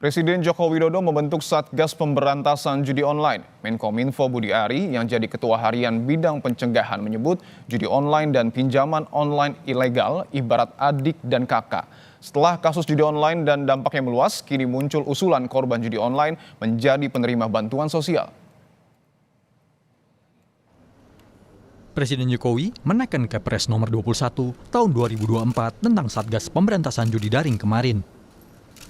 Presiden Joko Widodo membentuk Satgas Pemberantasan Judi Online. Menkominfo Budi Ari yang jadi Ketua Harian Bidang Pencegahan menyebut judi online dan pinjaman online ilegal ibarat adik dan kakak. Setelah kasus judi online dan dampaknya meluas, kini muncul usulan korban judi online menjadi penerima bantuan sosial. Presiden Jokowi menaikkan Kepres nomor 21 tahun 2024 tentang Satgas Pemberantasan Judi Daring kemarin.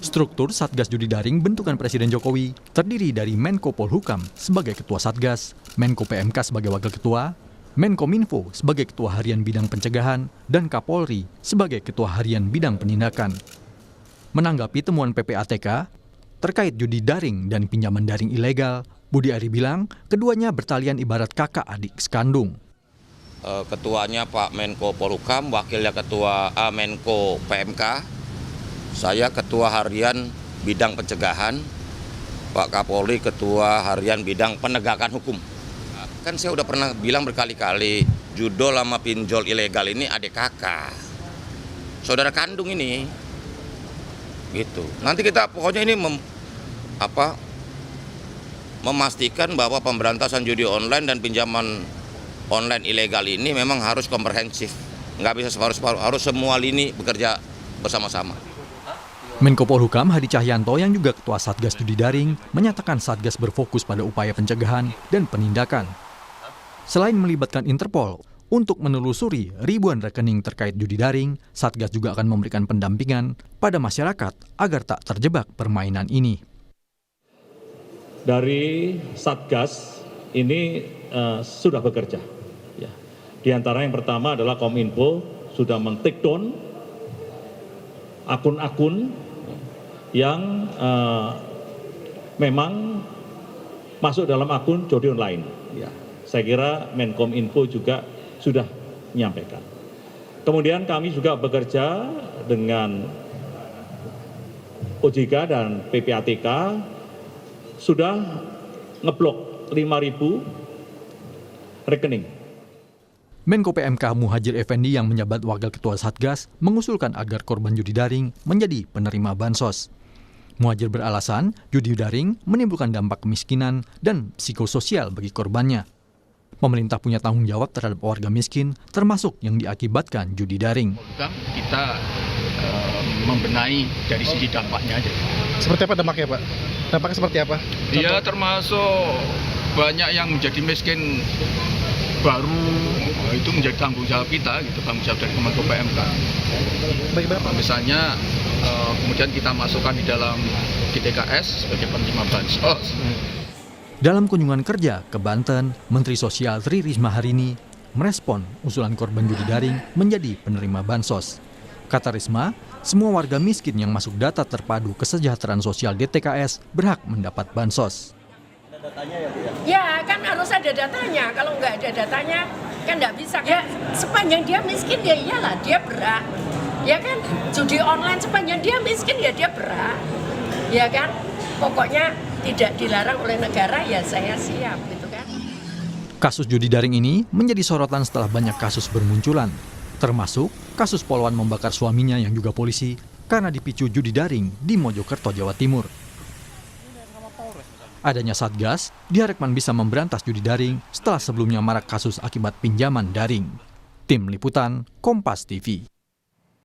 Struktur Satgas Judi Daring bentukan Presiden Jokowi terdiri dari Menko Polhukam sebagai Ketua Satgas, Menko PMK sebagai Wakil Ketua, Menkominfo sebagai Ketua Harian Bidang Pencegahan, dan Kapolri sebagai Ketua Harian Bidang Penindakan. Menanggapi temuan PPATK terkait judi daring dan pinjaman daring ilegal, Budi Ari bilang keduanya bertalian ibarat kakak adik sekandung. Ketuanya Pak Menko Polhukam, wakilnya Ketua Menko PMK, saya Ketua Harian Bidang Pencegahan, Pak Kapolri Ketua Harian Bidang Penegakan Hukum. Kan saya udah pernah bilang berkali-kali, judol sama pinjol ilegal ini adik kakak, saudara kandung ini, gitu. Nanti kita pokoknya ini memastikan bahwa pemberantasan judi online dan pinjaman online ilegal ini memang harus komprehensif, nggak bisa separuh-separuh, harus semua lini bekerja bersama-sama. Menko Polhukam Hadi Cahyanto yang juga Ketua Satgas Judi Daring menyatakan Satgas berfokus pada upaya pencegahan dan penindakan. Selain melibatkan Interpol untuk menelusuri ribuan rekening terkait judi daring, Satgas juga akan memberikan pendampingan pada masyarakat agar tak terjebak permainan ini. Dari Satgas ini sudah bekerja. Ya. Di antara yang pertama adalah Kominfo sudah men-take down akun-akun yang memang masuk dalam akun judi online. Ya. Saya kira Menkominfo juga sudah menyampaikan. Kemudian kami juga bekerja dengan OJK dan PPATK sudah ngeblok 5.000 rekening. Menko PMK Muhadjir Effendi yang menjabat Wakil Ketua Satgas mengusulkan agar korban judi daring menjadi penerima bansos. Muhadjir beralasan judi daring menimbulkan dampak kemiskinan dan psikososial bagi korbannya. Pemerintah punya tanggung jawab terhadap warga miskin, termasuk yang diakibatkan judi daring. Kita membenahi dari segi dampaknya aja. Seperti apa dampaknya, Pak? Dampaknya seperti apa? Iya, termasuk banyak yang menjadi miskin baru, itu menjadi tanggung jawab kita, gitu, tanggung jawab dari Kemenko PMK. Misalnya, kemudian kita masukkan di dalam GTKS sebagai penerima bansos. Dalam kunjungan kerja ke Banten, Menteri Sosial Tri Risma hari ini merespon usulan korban judi daring menjadi penerima bansos. Kata Risma, semua warga miskin yang masuk data terpadu kesejahteraan sosial DTKS berhak mendapat bansos. Ada datanya ya, Bu? Ya, kan harus ada datanya. Kalau nggak ada datanya, kan nggak bisa. Ya, sepanjang dia miskin, ya iyalah dia berhak. Ya kan, judi online sepanjang dia miskin, ya dia berhak. Ya kan, pokoknya tidak dilarang oleh negara, ya saya siap, gitu kan. Kasus judi daring ini menjadi sorotan setelah banyak kasus bermunculan, termasuk kasus Poluan membakar suaminya yang juga polisi karena dipicu judi daring di Mojokerto, Jawa Timur. Adanya Satgas diharapkan bisa memberantas judi daring setelah sebelumnya marak kasus akibat pinjaman daring. Tim Liputan, Kompas TV.